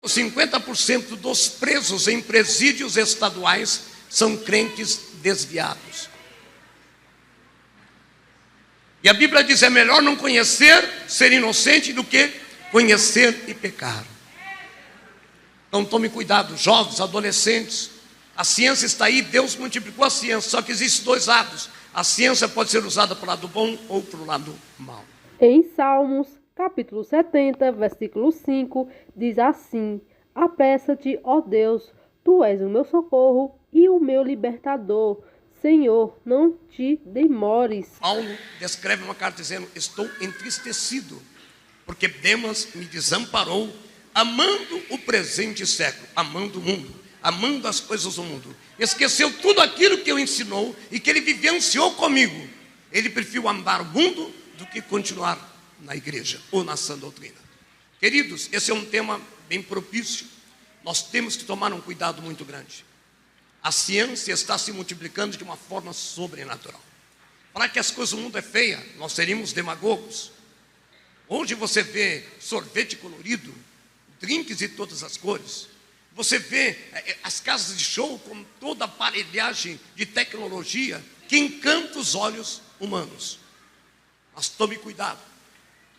os 50% dos presos em presídios estaduais são crentes desviados. E a Bíblia diz: é melhor não conhecer, ser inocente, do que conhecer e pecar. Então tome cuidado, jovens, adolescentes. A ciência está aí, Deus multiplicou a ciência, só que existem dois lados. A ciência pode ser usada para o lado bom ou para o lado mau. Em Salmos, capítulo 70, versículo 5, diz assim: apressa-te, ó Deus, tu és o meu socorro e o meu libertador. Senhor, não te demores. Paulo descreve uma carta dizendo: estou entristecido, porque Demas me desamparou, amando o presente século, amando o mundo, amando as coisas do mundo. Esqueceu tudo aquilo que eu ensinou e que ele vivenciou comigo. Ele preferiu amar o mundo do que continuar na igreja ou na sã doutrina. Queridos, esse é um tema bem propício. Nós temos que tomar um cuidado muito grande. A ciência está se multiplicando de uma forma sobrenatural. Falar que as coisas do mundo é feia, nós seríamos demagogos. Hoje você vê sorvete colorido, drinks de todas as cores. Você vê as casas de show com toda a aparelhagem de tecnologia que encanta os olhos humanos. Mas tome cuidado.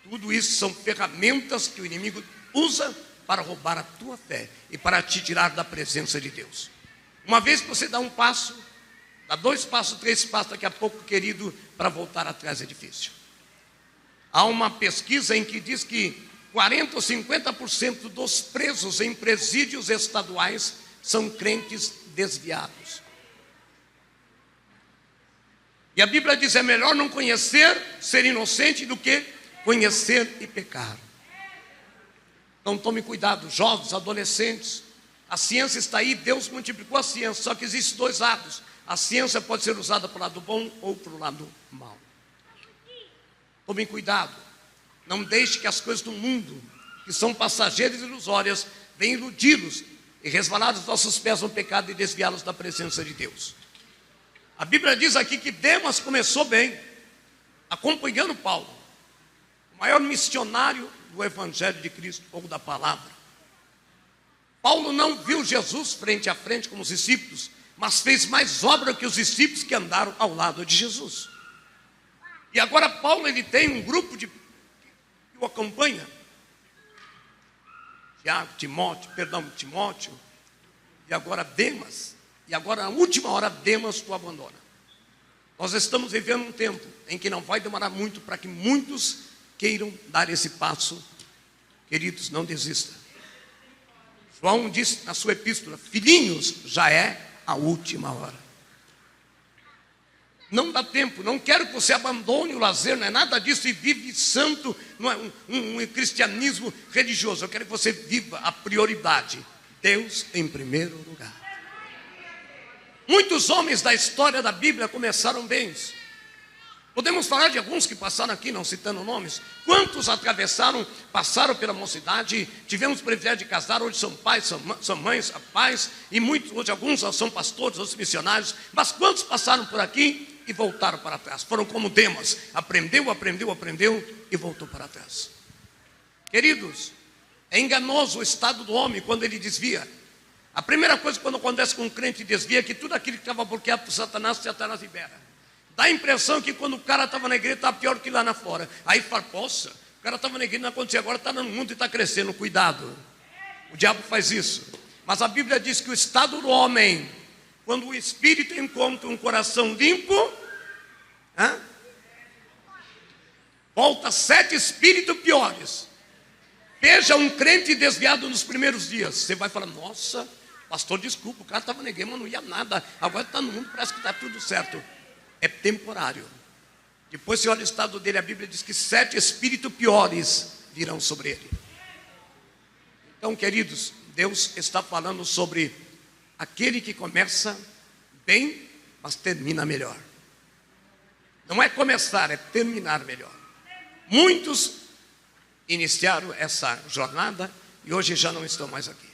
Tudo isso são ferramentas que o inimigo usa para roubar a tua fé e para te tirar da presença de Deus. Uma vez que você dá um passo, dá 2 passos, 3 passos, daqui a pouco, querido, para voltar atrás é difícil. Há uma pesquisa em que diz que 40% ou 50% dos presos em presídios estaduais são crentes desviados. E a Bíblia diz: é melhor não conhecer, ser inocente, do que conhecer e pecar. Então tome cuidado, jovens, adolescentes. A ciência está aí, Deus multiplicou a ciência, só que existem dois lados. A ciência pode ser usada para o lado bom ou para o lado mau. Tomem cuidado. Não deixe que as coisas do mundo, que são passageiras e ilusórias, venham iludi-los e resvalar os nossos pés no pecado e desviá-los da presença de Deus. A Bíblia diz aqui que Demas começou bem, acompanhando Paulo, o maior missionário do Evangelho de Cristo, ou da palavra. Paulo não viu Jesus frente a frente como os discípulos, mas fez mais obra que os discípulos que andaram ao lado de Jesus. E agora Paulo, ele tem um grupo que o acompanha. Timóteo, e agora Demas. E agora, na última hora, Demas o abandona. Nós estamos vivendo um tempo em que não vai demorar muito para que muitos queiram dar esse passo. Queridos, não desista. João disse na sua epístola: filhinhos, já é a última hora. Não dá tempo, não quero que você abandone o lazer, não é nada disso, e vive santo, não é um cristianismo religioso. Eu quero que você viva a prioridade, Deus em primeiro lugar. Muitos homens da história da Bíblia começaram bem. Podemos falar de alguns que passaram aqui, não citando nomes. Quantos passaram pela mocidade, tivemos o privilégio de casar, hoje são pais, são mães, pais, e muitos, hoje alguns são pastores, outros missionários. Mas quantos passaram por aqui e voltaram para trás? Foram como Demas, aprendeu e voltou para trás. Queridos, é enganoso o estado do homem quando ele desvia. A primeira coisa quando acontece com um crente desvia é que tudo aquilo que estava bloqueado por Satanás libera. Dá a impressão que quando o cara estava na igreja, estava pior que lá na fora. Aí fala: poxa, o cara estava na igreja, não aconteceu, agora está no mundo e está crescendo. Cuidado, o diabo faz isso. Mas a Bíblia diz que o estado do homem, quando o espírito encontra um coração limpo, volta 7 espíritos piores. Veja um crente desviado nos primeiros dias. Você vai falar: nossa, pastor, desculpa, o cara estava na igreja, mas não ia nada, agora está no mundo, parece que está tudo certo. É temporário. Depois você olha o estado dele, a Bíblia diz que 7 espíritos piores virão sobre ele. Então, queridos, Deus está falando sobre aquele que começa bem, mas termina melhor. Não é começar, é terminar melhor. Muitos iniciaram essa jornada e hoje já não estão mais aqui.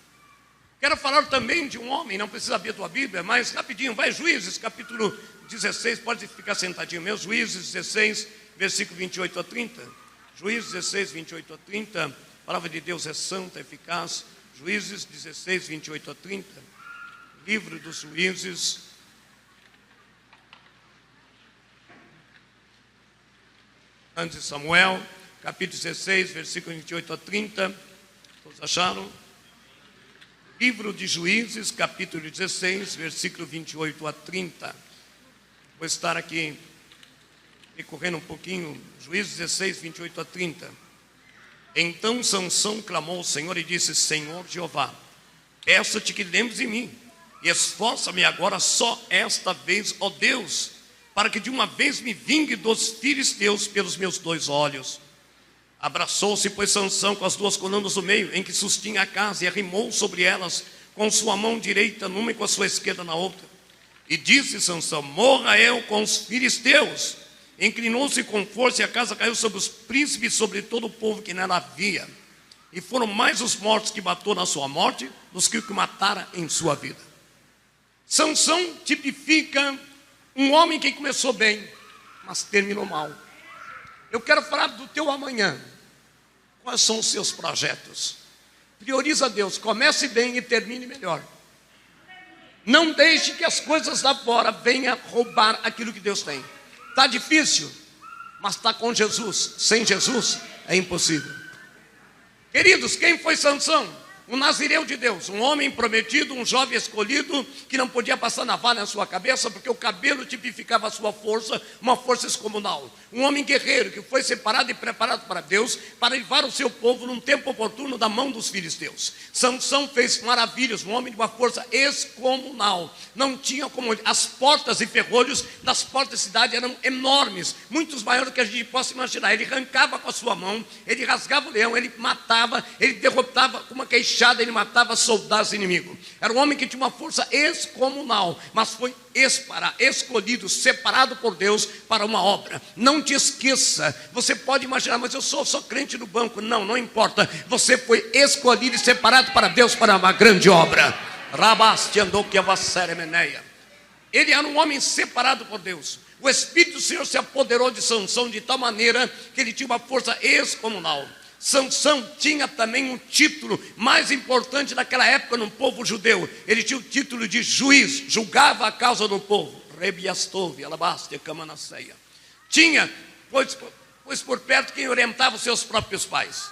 Quero falar também de um homem, não precisa abrir a tua Bíblia, mas rapidinho, vai Juízes, capítulo 16, pode ficar sentadinho mesmo. Juízes 16, versículo 28 a 30. Juízes 16, 28 a 30. A palavra de Deus é santa, eficaz. Juízes 16, 28 a 30. Livro dos Juízes, antes de Samuel, capítulo 16, versículo 28 a 30. Todos acharam? Livro de Juízes, capítulo 16, versículo 28 a 30. Vou estar aqui recorrendo um pouquinho. Juízes 16, 28 a 30. Então Sansão clamou ao Senhor e disse: Senhor Jeová, peço-te que lembres de mim, e esforça-me agora só esta vez, ó Deus, para que de uma vez me vingue dos filisteus pelos meus 2 olhos. Abraçou-se, pois, Sansão com as 2 colunas do meio, em que sustinha a casa, e arrimou sobre elas com sua mão direita numa e com a sua esquerda na outra. E disse Sansão: morra eu com os filisteus. Inclinou-se com força, e a casa caiu sobre os príncipes, sobre todo o povo que nela havia. E foram mais os mortos que matou na sua morte, dos que o matara em sua vida. Sansão tipifica um homem que começou bem, mas terminou mal. Eu quero falar do teu amanhã. Quais são os seus projetos? Prioriza Deus, comece bem e termine melhor. Não deixe que as coisas lá fora venham roubar aquilo que Deus tem. Está difícil, mas está com Jesus. Sem Jesus é impossível. Queridos, quem foi Sansão? Um nazireu de Deus, um homem prometido, um jovem escolhido, que não podia passar navalha na sua cabeça, porque o cabelo tipificava a sua força, uma força excomunal. Um homem guerreiro, que foi separado e preparado para Deus, para levar o seu povo num tempo oportuno da mão dos filisteus. Sansão fez maravilhas, um homem de uma força excomunal. Não tinha como... As portas e ferrolhos das portas da cidade eram enormes, muitos maiores do que a gente possa imaginar. Ele arrancava com a sua mão, ele rasgava o leão, ele matava, ele derrotava com uma queixada, ele matava soldados inimigos. Era um homem que tinha uma força excomunal, mas foi escolhido, separado por Deus para uma obra. Não te esqueça. Você pode imaginar: mas eu sou só crente no banco. Não importa. Você foi escolhido e separado para Deus para uma grande obra. Ele era um homem separado por Deus. O Espírito do Senhor se apoderou de Sansão de tal maneira que ele tinha uma força excomunal. Sansão tinha também um título mais importante naquela época no povo judeu. Ele tinha o título de juiz, julgava a causa do povo. Tinha, pois por perto, quem orientava os seus próprios pais.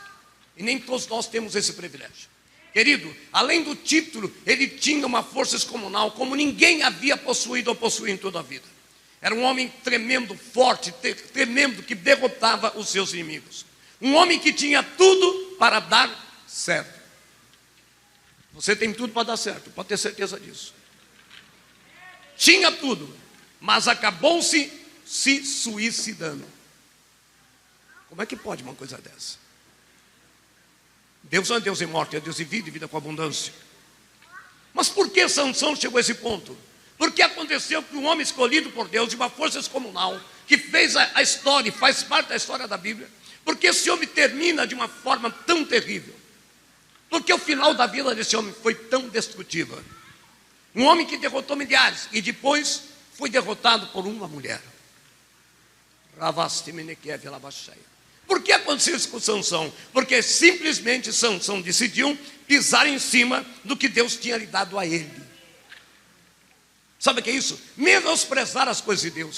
E nem todos nós temos esse privilégio. Querido, além do título, ele tinha uma força excomunal como ninguém havia possuído ou possuía em toda a vida. Era um homem tremendo, forte, tremendo, que derrotava os seus inimigos. Um homem que tinha tudo para dar certo. Você tem tudo para dar certo, pode ter certeza disso. Tinha tudo, mas acabou-se se suicidando. Como é que pode uma coisa dessa? Deus não é Deus em morte, é Deus em vida e vida com abundância. Mas por que Sansão chegou a esse ponto? Porque aconteceu que um homem escolhido por Deus, de uma força excomunal, que fez a história, faz parte da história da Bíblia. Porque esse homem termina de uma forma tão terrível? Porque o final da vida desse homem foi tão destrutiva. Um homem que derrotou milhares e depois foi derrotado por uma mulher. Por que aconteceu isso com Sansão? Porque simplesmente Sansão decidiu pisar em cima do que Deus tinha lhe dado a ele. Sabe o que é isso? Menosprezar as coisas de Deus.